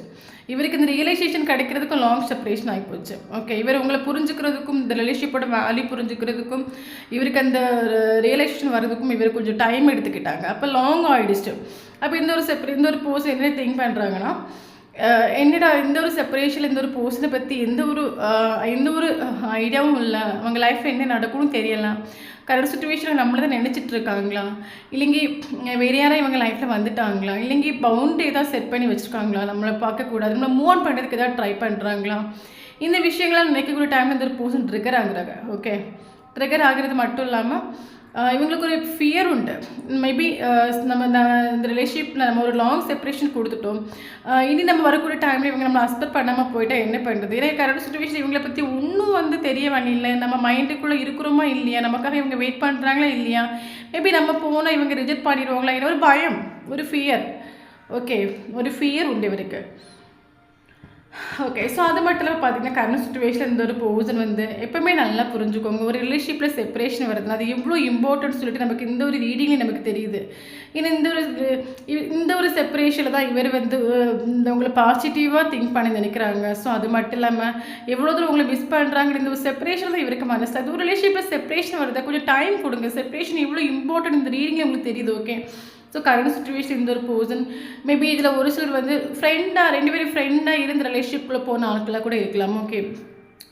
இவருக்கு இந்த ரியலைசேஷன் கிடைக்கிறதுக்கும் லாங் செப்பரேஷன் ஆகி போச்சு. ஓகே, இவர் உங்களை புரிஞ்சுக்கிறதுக்கும் இந்த ரிலேஷன்ஷிப்போட வேல்யூ புரிஞ்சுக்கிறதுக்கும் இவருக்கு அந்த ரியலைசேஷன் வர்றதுக்கும் இவர் கொஞ்சம் டைம் எடுத்துக்கிட்டாங்க. அப்போ லாங் ஆகிடுச்சு. அப்போ இந்த ஒரு பர்சன் என்ன திங்க் பண்ணுறாங்கன்னா, என்னடா இந்த ஒரு செப்பரேஷனில் இந்த ஒரு பர்சனை பற்றி எந்த ஒரு ஐடியாவும் இல்லை, அவங்க லைஃப்பில் என்ன நடக்கும்னு தெரியலாம், கரண்ட் சுச்சுவேஷனில் நம்மளை தான் நினச்சிட்டு இருக்காங்களா, இல்லைங்கி வேறு யாரும் இவங்க லைஃப்பில் வந்துட்டாங்களா, இல்லைங்கி பவுண்டரி ஏதாவது செட் பண்ணி வச்சுருக்காங்களா, நம்மளை பார்க்கக்கூடாது, நம்மளை மூவ் ஆன் பண்ணுறதுக்கு ஏதாவது ட்ரை பண்ணுறாங்களா, இந்த விஷயங்கள்லாம் நினைக்கக்கூடிய டைமில் இந்த ஒரு பர்சன் ட்ரிகர் ஆகுறாங்க. ஓகே, ட்ரிகர் ஆகிறது மட்டும் இல்லாமல் இவங்களுக்கு ஒரு ஃபியர் உண்டு. மேபி இந்த ரிலேஷன்ஷிப்பில் நம்ம ஒரு லாங் செப்பரேஷன் கொடுத்துட்டோம், இனி நம்ம வரக்கூடிய டைமில் இவங்க நம்மளை அக்செப்ட் பண்ணாமல் போயிட்டால் என்ன பண்ணுறது, ஏன்னா கரண்ட் சுச்சுவேஷன் இவங்களை பற்றி ஒன்றும் வந்து தெரிய இல்லை, நம்ம மைண்டுக்குள்ளே இருக்கிறோமா இல்லையா, நமக்காக இவங்க வெயிட் பண்ணுறாங்களா இல்லையா, மேபி நம்ம போனால் இவங்க ரிஜெக்ட் பண்ணிடுவாங்களா, ஏன்னா ஒரு பயம், ஒரு ஃபியர். ஓகே, ஒரு ஃபியர் உண்டு இவருக்கு. ஓகே. ஸோ அது மட்டும் இல்லாம பார்த்தீங்கன்னா, கரண்ட் சிச்சுவேஷன்ல இந்த ஒரு பர்சன் வந்து எப்பவுமே நல்லா புரிஞ்சுக்கோங்க. ஒரு ரிலேஷன்ஷிப்ல செப்பரேஷன் வருதுன்னா, அது எவ்வளோ இம்பார்ட்டன்ட் சொல்லிட்டு நமக்கு இந்த ஒரு ரீடிங்ல நமக்கு தெரியுது. ஏன்னா இந்த ஒரு செப்பரேஷன்ல தான் இவர் வந்து இந்த உங்கள பாசிட்டிவா திங்க் பண்ணி நினைக்கிறாங்க. ஸோ அது மட்டும் இல்லாம எவ்வளோ தூரம் உங்கள மிஸ் பண்றாங்கன்னு இந்த ஒரு செப்பரேஷன் தான் இவருக்கு மனசு. அது ஒரு ரிலேஷன்ஷிப்ல செப்பரேஷன் வருதா, கொஞ்சம் டைம் கொடுங்க. செப்பரேஷன் எவ்வளோ இம்பார்ட்டன்ட் இந்த ரீடிங்ல உங்களுக்கு தெரியுது. ஓகே. ஸோ கரண்ட் சிச்சுவேஷன் இந்த ஒரு பர்சன் மேபி இதில் ஒரு சிலர் வந்து ஃப்ரெண்டாக 2 பேரும் ஃப்ரெண்டாக இருந்த ரிலேஷன்ஷிப்பில் போன ஆட்களாக கூட இருக்கலாம். ஓகே.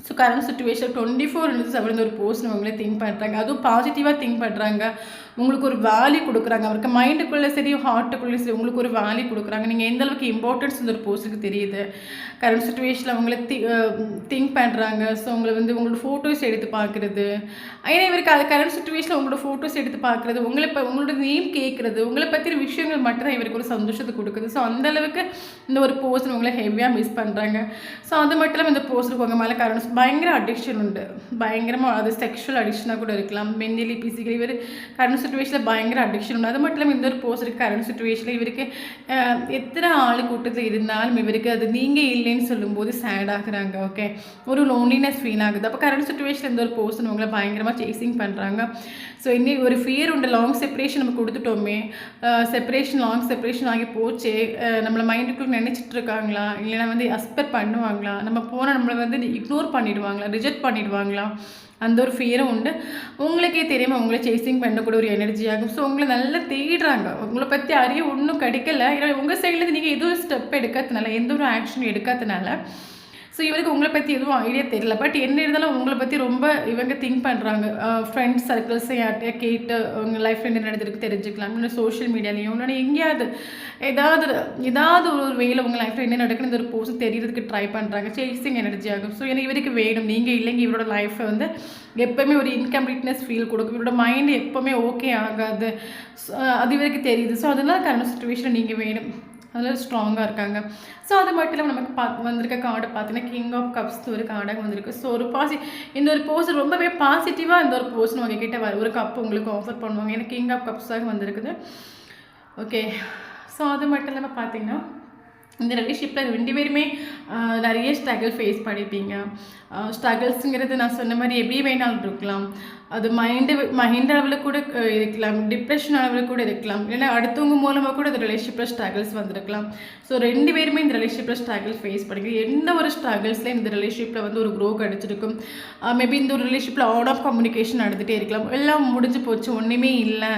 ஸோ கரண்ட் சிச்சுவேஷன் 24/7 இந்த ஒரு பர்சன் அவங்களே திங்க் பண்ணுறாங்க. அதுவும் பாசிட்டிவாக திங்க் பண்ணுறாங்க. உங்களுக்கு ஒரு வேல்யூ கொடுக்குறாங்க. அவருக்கு மைண்டுக்குள்ளே சரி ஹார்ட்டுக்குள்ளே சரி உங்களுக்கு ஒரு வேல்யூ கொடுக்குறாங்க. நீங்கள் எந்த அளவுக்கு இம்பார்ட்டன்ஸ் இந்த ஒரு பர்சனுக்கு தெரியுது. கரண்ட் சிச்சுவேஷனில் அவங்கள திங்க் பண்ணுறாங்க. ஸோ உங்களை வந்து உங்களோட ஃபோட்டோஸ் எடுத்து பார்க்குறது. ஏன்னா இவருக்கு அது கரண்ட் சிச்சுவேஷனில் உங்களோட ஃபோட்டோஸ் எடுத்து பார்க்குறது, உங்களோட நேம் கேட்குறது, உங்களை பற்றின விஷயங்கள் மட்டும்தான் இவருக்கு ஒரு சந்தோஷத்தை கொடுக்குது. ஸோ அந்தளவுக்கு இந்த ஒரு பர்சன் உங்களை ஹெவியாக மிஸ் பண்ணுறாங்க. ஸோ அது மட்டும் இல்லாமல் இந்த பர்சனுக்கு உங்கள் மேலே கரண்ட் பயங்கர அடிக்ஷன் உண்டு. பயங்கரமாக அது செக்ஷுவல் அடிக்ஷனாக கூட இருக்கலாம். மென்டலி பிசிக்கலி இவர் கரண்ட் சிச்சுவேஷனில் பயங்கர அடிக்ஷன் உண்டு. அது மட்டும் இல்லாமல் இந்த ஒரு பர்சனுக்கு கரண்ட் சிச்சுவேஷனில் இவருக்கு எத்தனை ஆள் கூட்டத்தில் இருந்தாலும் இவருக்கு அது நீங்கள் இல்லைன்னு சொல்லும்போது சேட் ஆகுறாங்க. ஓகே. ஒரு லோன்லினஸ் ஃபீல் ஆகுது. அப்போ கரண்ட் சிச்சுவேஷனில் இந்த ஒரு பர்சன் உங்களை பயங்கரமாக சேசிங் பண்ணுறாங்க. ஸோ இன்னும் ஒரு ஃபியர் உண்டு. லாங் செப்பரேஷன் நம்ம கொடுத்துட்டோமே, லாங் செப்பரேஷன் ஆகி போச்சே, நம்மளை மைண்டுக்குள்ளே நினச்சிட்டு இருக்காங்களா, இல்லைனா வந்து அஸ்பெக்ட் பண்ணுவாங்களா, நம்ம போனால் நம்மளை வந்து இக்னோர் பண்ணிடுவாங்களா, ரிஜெக்ட் பண்ணிடுவாங்களா, அந்த ஒரு ஃபியரும் உண்டு. உங்களுக்கே தெரியாமல் உங்களை சேசிங் பண்ணக்கூடிய ஒரு எனர்ஜி ஆகும். ஸோ உங்களை நல்லா தேடுறாங்க. உங்களை பற்றி அறிய ஒன்றும் கிடைக்கல. ஏன்னா உங்கள் சைட்லேருந்து நீங்கள் எதுவும் ஸ்டெப் எடுக்கிறதுனால, எந்த ஒரு ஆக்ஷன் எடுக்கிறதுனால ஸோ இவருக்கு உங்களை பற்றி எதுவும் ஐடியா தெரியல. பட் என்ன இருந்தாலும் உங்களை பற்றி ரொம்ப இவங்க திங்க் பண்ணுறாங்க. ஃப்ரெண்ட்ஸ் சர்க்கிள்ஸை யார்கிட்டயா கேட்டு உங்கள் லைஃப்பில் என்ன நடந்திருக்கு தெரிஞ்சுக்கலாம். இல்லை சோஷியல் மீடியாலையும் இல்லைன்னா எங்கேயாவது ஏதாவது ஒரு வேலை உங்கள் லைஃப்பில் என்ன நடக்குன்னு இந்த ஒரு போஸ்ட் தெரியறதுக்கு ட்ரை பண்ணுறாங்க. சேசிங் எனர்ஜி ஆகும். ஸோ ஏன்னா இவருக்கு வேணும், நீங்கள் இல்லைங்க. இவரோட லைஃப்பை வந்து எப்போவுமே ஒரு இன்கம்ப்ளீட்னஸ் ஃபீல் கொடுக்கும். இவரோட மைண்டு எப்போவுமே ஓகே ஆகாது. அது இவருக்கு தெரியுது. ஸோ அதெல்லாம் கரண்ட் சிச்சுவேஷன் நீங்கள் வேணும், அதில் ஸ்ட்ராங்காக இருக்காங்க. ஸோ அது மட்டும் இல்லாமல் நமக்கு வந்திருக்க கார்டை பார்த்தீங்கன்னா கிங் ஆஃப் கப்ஸ் ஒரு கார்டாக வந்திருக்கு. ஸோ ஒரு இந்த ஒரு போஸ்ட் ரொம்பவே பாசிட்டிவாக இந்த ஒரு போஸ்ட் உங்ககிட்ட ஒரு கப் உங்களுக்கு ஆஃபர் பண்ணுவாங்க. ஏன்னா கிங் ஆஃப் கப்ஸாக வந்திருக்குது. ஓகே. ஸோ அது மட்டும் இல்லாமல் பார்த்தீங்கன்னா இந்த ரிலேஷன்ஷிப்பில் 2 பேருமே நிறைய ஸ்ட்ரகிள் ஃபேஸ் பண்ணியிருப்பீங்க. ஸ்ட்ரகிள்ஸுங்கிறது நான் சொன்ன மாதிரி எப்படி வேணாலும் இருக்கலாம். அது மைண்ட் அளவில் கூட இருக்கலாம், டிப்ரெஷன் அளவில் கூட இருக்கலாம், இல்லைன்னா அடுத்தவங்க மூலமாக கூட இந்த ரிலேஷன்ஷிப்பில் ஸ்ட்ரகிள்ஸ் வந்திருக்கலாம். ஸோ 2 பேருமே இந்த ரிலேஷன்ஷிப்பில் ஸ்ட்ரகிள் ஃபேஸ் பண்ணிக்க எந்த ஒரு ஸ்ட்ரகிள்ஸ்லேயும் இந்த ரிலேஷன்ஷிப்பில் வந்து ஒரு க்ரோ கிடச்சிருக்கும். மேபி இந்த ஒரு ரிலேஷன்ஷிப்பில் அவுட் ஆஃப் கம்யூனிகேஷன் நடந்துகிட்டே இருக்கலாம். எல்லாம் முடிஞ்சு போச்சு, ஒன்றுமே இல்லை,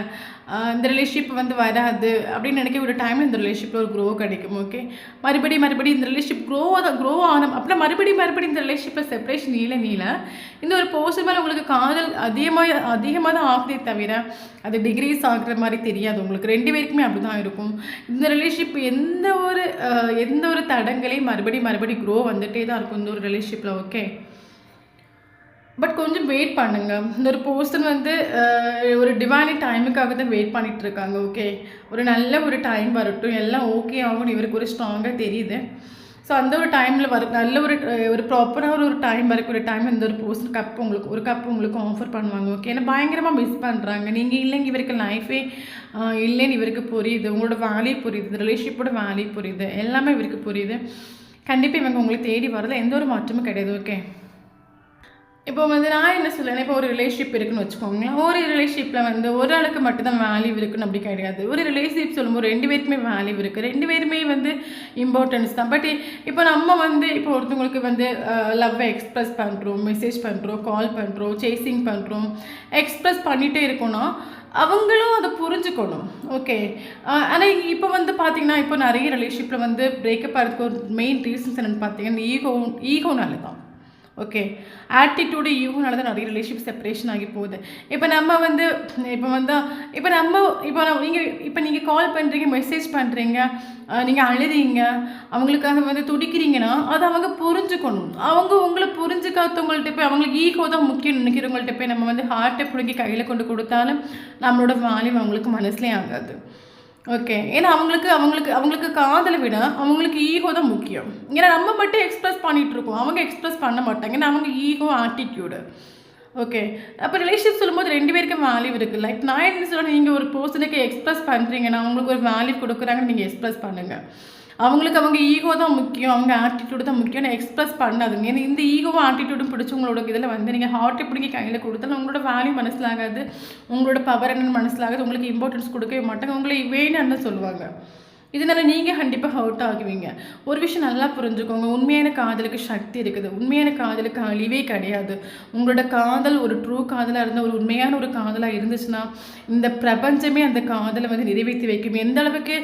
இந்த ரிலேஷன்ஷிப் வந்து வராது அப்படின்னு நினைக்க ஒரு டைமில் இந்த ரிலேஷன்ஷிப்பில் ஒரு க்ரோ கிடைக்கும். ஓகே. மறுபடியும் இந்த ரிலேஷன்ஷிப் க்ரோ ஆகும். அப்படின்னா மறுபடியும் இந்த ரிலேஷன்ஷிப்பில் செப்பரேஷன் நீல இந்த ஒரு பர்சன் மேலே உங்களுக்கு காதல் அதிகமாக தான் ஆகுதே தவிர அது டிகிரீஸ் ஆகுற மாதிரி தெரியாது. உங்களுக்கு 2 பேருக்குமே அப்படி தான் இருக்கும். இந்த ரிலேஷன்ஷிப் எந்த ஒரு தடங்களையும் மறுபடியும் க்ரோ வந்துகிட்டே தான் இருக்கும் இந்த ஒரு ரிலேஷன்ஷிப்பில். ஓகே. பட் கொஞ்சம் வெயிட் பண்ணுங்கள். இந்த ஒரு பர்சன் வந்து ஒரு டிவைன் டைமுக்காக தான் வெயிட் பண்ணிகிட்ருக்காங்க. ஓகே. ஒரு நல்ல ஒரு டைம் வரட்டும், எல்லாம் ஓகே ஆகும்னு இவருக்கு ஒரு ஸ்ட்ராங்காக தெரியுது. ஸோ அந்த ஒரு டைமில் நல்ல ஒரு ப்ராப்பராக ஒரு டைம் வரக்கூடிய டைம் இந்த ஒரு பர்சன் கப் உங்களுக்கு ஆஃபர் பண்ணுவாங்க. ஓகே. ஏன்னா பயங்கரமாக மிஸ் பண்ணுறாங்க. நீங்கள் இல்லைங்க, இவருக்கு லைஃபே இல்லைன்னு இவருக்கு புரியுது. உங்களோட வேல்யூ புரியுது, இந்த ரிலேஷன்ஷிப்போட வேல்யூ புரியுது, எல்லாமே இவருக்கு புரியுது. கண்டிப்பாக இவங்க உங்களை தேடி வரல, எந்த ஒரு மாற்றமும் கிடையாது. ஓகே. இப்போ வந்து நான் என்ன சொல்லுவேன், இப்போ ஒரு ரிலேஷன்ஷிப் இருக்குன்னு வச்சுக்கோங்களேன். ஒரு ரிலேஷன்ஷிப்பில் வந்து ஒரு ஆளுக்கு மட்டும்தான் வேல்யூ இருக்குன்னு அப்படி கிடையாது. ஒரு ரிலேஷன்ஷிப் சொல்லும்போது 2 பேருக்குமே வேல்யூ இருக்குது, 2 பேருமே வந்து இம்பார்ட்டன்ஸ் தான். பட் இப்போ நம்ம வந்து இப்போ ஒருத்தவங்களுக்கு வந்து லவ்வை எக்ஸ்ப்ரெஸ் பண்ணுறோம், மெசேஜ் பண்ணுறோம், கால் பண்ணுறோம், சேசிங் பண்ணுறோம், எக்ஸ்ப்ரெஸ் பண்ணிகிட்டே இருக்கோன்னா அவங்களும் அதை புரிஞ்சுக்கணும். ஓகே. ஆனால் இப்போ வந்து பார்த்திங்கன்னா இப்போ நிறைய ரிலேஷன்ஷிப்பில் வந்து பிரேக்கப் ஆகிறதுக்கு ஒரு மெயின் ரீசன்ஸ் என்னென்னு பார்த்தீங்கன்னா ஈகோனால தான். ஓகே. ஆட்டிடியூடு ஈகோனால தான் நிறைய ரிலேஷன்ஷிப் செப்பரேஷன் ஆகி போகுது. இப்போ நீங்கள் கால் பண்ணுறீங்க, மெசேஜ் பண்ணுறீங்க, நீங்கள் அழுதீங்க, அவங்களுக்காக வந்து துடிக்கிறீங்கன்னா அதை அவங்க புரிஞ்சுக்கணும். அவங்க உங்களை புரிஞ்சுக்காதவங்கள்ட்ட போய் அவங்களுக்கு ஈகோ தான் முக்கியம் நினைக்கிறவங்கள்ட்ட போய் நம்ம வந்து ஹார்ட்டை பிடிங்கி கையில் கொண்டு கொடுத்தாலும் நம்மளோட வேல்யூ அவங்களுக்கு மனசுலேயே ஆகாது. ஓகே. ஏன்னா அவங்களுக்கு காதலை விட அவங்களுக்கு ஈகோ தான் முக்கியம். ஏன்னா நம்ம மட்டும் எக்ஸ்ப்ரெஸ் பண்ணிகிட்ருக்கோம், அவங்க எக்ஸ்ப்ரெஸ் பண்ண மாட்டாங்க. ஏன்னா அவங்க ஈகோ ஆட்டிடியூடு. ஓகே. அப்போ ரிலேஷன்ஷிப் சொல்லும்போது 2 பேருக்கும் வேல்யூ இருக்குல்ல. இப்போ நான் என்ன சொல்கிறேன், நீங்கள் ஒரு பர்சனுக்கு எக்ஸ்ப்ரெஸ் பண்ணுறீங்கன்னா அவங்களுக்கு ஒரு வேல்யூ கொடுக்குறாங்கன்னு நீங்கள் எக்ஸ்ப்ரெஸ் பண்ணுங்கள். அவங்களுக்கு அவங்க ஈகோ தான் முக்கியம், அவங்க ஆட்டிடியூடு தான் முக்கியம்னு எக்ஸ்பிரஸ் பண்ணாதுங்க. ஏன்னா இந்த ஈகோவும் ஆட்டிடியூடும் பிடிச்சவங்களோட இதில் வந்து நீங்கள் ஹார்ட்டை பிடிங்கி கையில் கொடுத்தாலும் உங்களோட வேல்யூ மனசிலாகாது, உங்களோட பவர் என்னன்னு மனசிலாகாது, உங்களுக்கு இம்பார்ட்டன்ஸ் கொடுக்கவே மாட்டாங்க, உங்களை வேணும்னு சொல்லுவாங்க. இதனால் நீங்கள் கண்டிப்பாக ஹர்ட் ஆகுவீங்க. ஒரு விஷயம் நல்லா புரிஞ்சுக்கோங்க, உண்மையான காதலுக்கு சக்தி இருக்குது, உண்மையான காதலுக்கு அழிவே கிடையாது. உங்களோட காதல் ஒரு ட்ரூ காதலாக இருந்தால், ஒரு உண்மையான ஒரு காதலாக இருந்துச்சுன்னா இந்த பிரபஞ்சமே அந்த காதலை வந்து நிறைவேற்றி வைக்கும். எந்த அளவுக்கு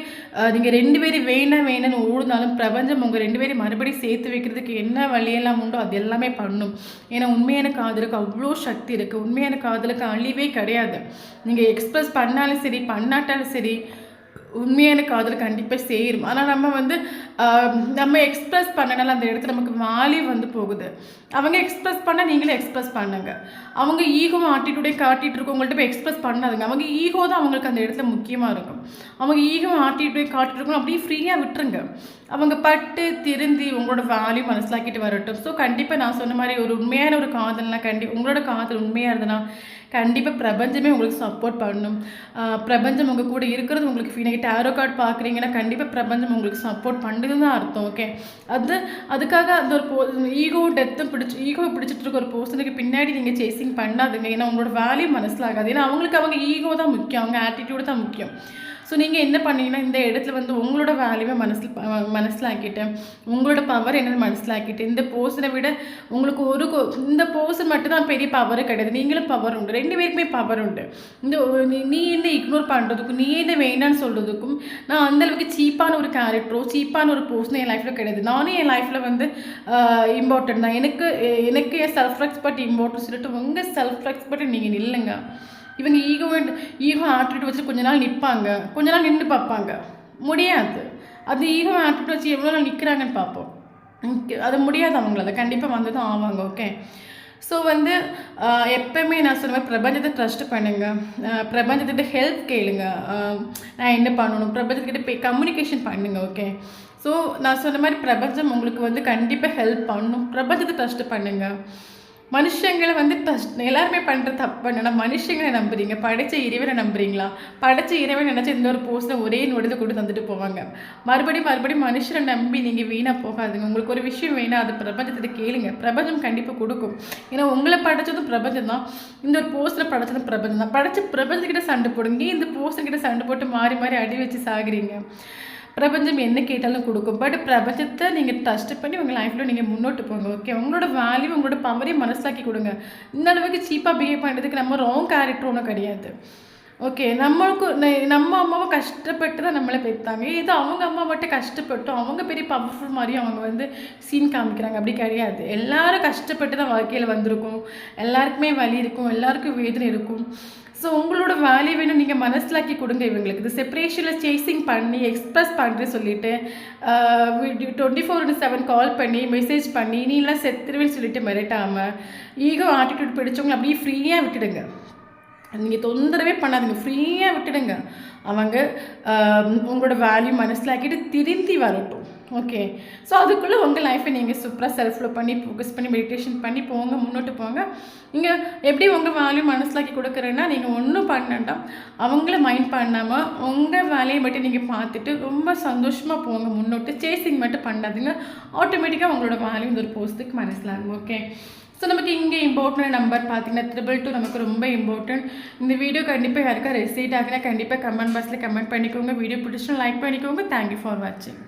நீங்கள் 2 பேரும் வேணும்னு ஓடுனாலும் பிரபஞ்சம் உங்கள் 2 பேரும் மறுபடியும் சேர்த்து வைக்கிறதுக்கு என்ன வழியெல்லாம் உண்டோ அது எல்லாமே பண்ணும். ஏன்னா உண்மையான காதலுக்கு அவ்வளோ சக்தி இருக்குது, உண்மையான காதலுக்கு அழிவே கிடையாது. நீங்கள் எக்ஸ்பிரஸ் பண்ணாலும் சரி பண்ணாட்டாலும் சரி உண்மையான காதல் கண்டிப்பாக சேரும். ஆனால் நம்ம வந்து நம்ம எக்ஸ்ப்ரெஸ் பண்ணனால அந்த இடத்துல நமக்கு வேல்யூ வந்து போகுது. அவங்க எக்ஸ்ப்ரெஸ் பண்ணால் நீங்களே எக்ஸ்ப்ரெஸ் பண்ணுங்க. அவங்க ஈகோவும் ஆட்டிடியூடையும் காட்டிகிட்டு இருக்கோம், உங்கள்கிட்ட போய் எக்ஸ்ப்ரெஸ் பண்ணாதுங்க. அவங்க ஈகோ தான் அவங்களுக்கு அந்த இடத்துல முக்கியமாக இருக்கும். அவங்க ஈகோவும் ஆட்டிடியூடையும் காட்டிட்டு இருக்கணும், அப்படியே ஃப்ரீயாக விட்டுருங்க. அவங்க பட்டு திருந்தி உங்களோட வேல்யூ மனசிலாக்கிட்டு வரட்டும். ஸோ கண்டிப்பாக நான் சொன்ன மாதிரி ஒரு உண்மையான ஒரு காதல்னா உங்களோட காதல் உண்மையாக இருந்ததுன்னா கண்டிப்பாக பிரபஞ்சமே உங்களுக்கு சப்போர்ட் பண்ணணும். பிரபஞ்சம் உங்கள் கூட இருக்கிறது உங்களுக்கு ஃபீல். நீங்கள் டேரோ கார்டு பார்க்குறீங்கன்னா கண்டிப்பாக பிரபஞ்சம் உங்களுக்கு சப்போர்ட் பண்ணுதுன்னு தான் அர்த்தம். ஓகே, அதுக்காக அந்த ஒரு ஈகோ பிடிச்சிட்டு இருக்க ஒரு பர்சனுக்கு பின்னாடி நீங்கள் சேசிங் பண்ணாதுங்க. ஏன்னா உங்களோட வேல்யூ மனசில் ஆகாது. ஏன்னா அவங்களுக்கு அவங்க ஈகோ தான் முக்கியம், அவங்க ஆட்டிடியூடு தான் முக்கியம். ஸோ நீங்கள் என்ன பண்ணீங்கன்னா இந்த இடத்துல வந்து உங்களோட வேல்யூவை மனசில் ஆக்கிட்டு, உங்களோட பவர் என்னென்னு மனசில் ஆக்கிட்டு, இந்த பர்சனை விட உங்களுக்கு இந்த பர்சன் மட்டும்தான் பெரிய பவர் கிடையாது, நீங்களும் பவர் உண்டு, 2 பேருக்குமே பவர் உண்டு. இந்த நீ என்ன இக்னோர் பண்ணுறதுக்கும் நீ என்ன வேண்டான்னு சொல்கிறதுக்கும் நான் அந்தளவுக்கு சீப்பான ஒரு கேரக்டரோ சீப்பான ஒரு பர்சன் என் லைஃப்பில் கிடையாது. நானும் என் லைஃப்பில் வந்து இம்பார்ட்டன்ட் தான். எனக்கு என் செல்ஃப் ரெஸ்பெக்ட் இம்பார்ட்டன்ஸ் சொல்லிட்டு உங்கள் செல்ஃப் ரெஸ்பெக்ட் நீங்கள் நில்லுங்க. இவங்க ஈகோ ஆட்டிடியூட் வச்சு கொஞ்ச நாள் நிற்பாங்க, கொஞ்ச நாள் நின்று பார்ப்பாங்க, முடியாது. அது ஈகோ ஆட்டிடியூட் வச்சு எவ்வளோ நாள் நிற்கிறாங்கன்னு பார்ப்போம். அது முடியாது அவங்களால, கண்டிப்பாக வந்து தான் ஆவாங்க. ஓகே, ஸோ வந்து எப்போவுமே நான் சொன்ன மாதிரி பிரபஞ்சத்தை ட்ரஸ்ட் பண்ணுங்கள், பிரபஞ்சத்திட்ட ஹெல்ப் கேளுங்க. நான் என்ன பண்ணணும், பிரபஞ்சத்துக்கிட்ட கம்யூனிகேஷன் பண்ணுங்கள். ஓகே, ஸோ நான் சொன்ன மாதிரி பிரபஞ்சம் உங்களுக்கு வந்து கண்டிப்பாக ஹெல்ப் பண்ணணும். பிரபஞ்சத்தை ட்ரஸ்ட் பண்ணுங்கள். மனுஷங்களை வந்து எல்லாருமே பண்ணுற தப்பு என்னன்னா மனுஷங்களை நம்புறீங்க, படைச்ச இறைவனை நம்புறீங்களா? படைச்ச இறைவன் நினச்சி இந்த ஒரு போஸ்ட்டை ஒரே நொடியில் கொண்டு தந்துட்டு போவாங்க. மறுபடியும் மனுஷனை நம்பி நீங்கள் வீணாக போகாதுங்க. உங்களுக்கு ஒரு விஷயம் வேணா அது பிரபஞ்சத்தை கேளுங்க, பிரபஞ்சம் கண்டிப்பாக கொடுக்கும். ஏன்னா உங்களை படைச்சதும் பிரபஞ்சம் தான், இந்த ஒரு போஸ்ட்டில் படைச்சதும் பிரபஞ்சம் தான். படைச்ச பிரபஞ்சக்கிட்ட சண்டை போடுங்க, இந்த போஸ்ட்டுக்கிட்ட சண்டை போட்டு மாறி அடி வச்சு சாகுறீங்க. பிரபஞ்சம் என்ன கேட்டாலும் கொடுக்கும். பட் பிரபஞ்சத்தை நீங்கள் ட்ரஸ்ட் பண்ணி உங்கள் லைஃப்பில் நீங்கள் முன்னோட்டு போங்க. ஓகே, உங்களோட வேல்யூ உங்களோட பவரையும் மனசிலாக்கி கொடுங்க. இந்த அளவுக்கு சீப்பாக பிஹேவ் பண்ணுறதுக்கு நம்ம ராங் கேரக்டர் ஒன்றும் கிடையாது. ஓகே, நம்ம அம்மாவை கஷ்டப்பட்டு தான் நம்மளை பெற்றாங்க. இது அவங்க அம்மா மட்டும் கஷ்டப்பட்டோம் அவங்க பெரிய பவர்ஃபுல் மாதிரி அவங்க வந்து சீன் காமிக்கிறாங்க, அப்படி கிடையாது. எல்லாரும் கஷ்டப்பட்டு தான் வாழ்க்கையில் வந்திருக்கும், எல்லாருக்குமே வலி இருக்கும், எல்லாருக்கும் வேதனை இருக்கும். ஸோ உங்களோட வேல்யூ வேணும் நீங்கள் மனசிலாக்கி கொடுங்க இவங்களுக்கு. இது செப்பரேஷனில் சேசிங் பண்ணி எக்ஸ்ப்ரெஸ் பண்ணுறேன்னு சொல்லிவிட்டு 24/7 கால் பண்ணி மெசேஜ் பண்ணி நீலாம் செத்துருவேன்னு சொல்லிட்டு மிரட்டாமல் ஈகோ ஆட்டிடியூட் பிடிச்சவங்களை அப்படியே ஃப்ரீயாக விட்டுடுங்க. நீங்கள் தொந்தரவே பண்ணாதுங்க, ஃப்ரீயாக விட்டுடுங்க. அவங்க உங்களோட வேல்யூ மனசிலாக்கிட்டு திருந்தி வரட்டும். ஓகே, ஸோ அதுக்குள்ளே உங்கள் லைஃப்பை நீங்கள் சூப்பராக செல்ஃப் லவ் பண்ணி ஃபோக்கஸ் பண்ணி மெடிடேஷன் பண்ணி போங்க, முன்னோட்டு போங்க. நீங்கள் எப்படி உங்கள் வேல்யூ மனசிலாக்கி கொடுக்குறேன்னா நீங்கள் ஒன்றும் பண்ணண்டாம், அவங்கள மைண்ட் பண்ணாமல் உங்கள் வேலையை மட்டும் நீங்கள் பார்த்துட்டு ரொம்ப சந்தோஷமாக போங்க முன்னோட்டு. சேசிங் மட்டும் பண்ணாதுங்க, ஆட்டோமேட்டிக்காக உங்களோட வேல்யூ இந்த ஒரு போஸ்ட்டுக்கு மனசிலாகும். ஓகே, ஸோ நமக்கு இங்கே இம்பார்ட்டன்ட் நம்பர் பார்த்தீங்கன்னா 222 நமக்கு ரொம்ப இம்பார்ட்டன்ட். இந்த வீடியோ கண்டிப்பாக யாருக்கா ரெசிட் ஆகினா கண்டிப்பாக கமெண்ட் பாக்ஸில் கமெண்ட் பண்ணிக்கோங்க. வீடியோ பிடிச்சினா லைக் பண்ணிக்கோங்க. தேங்க்யூ ஃபார் வாட்சிங்.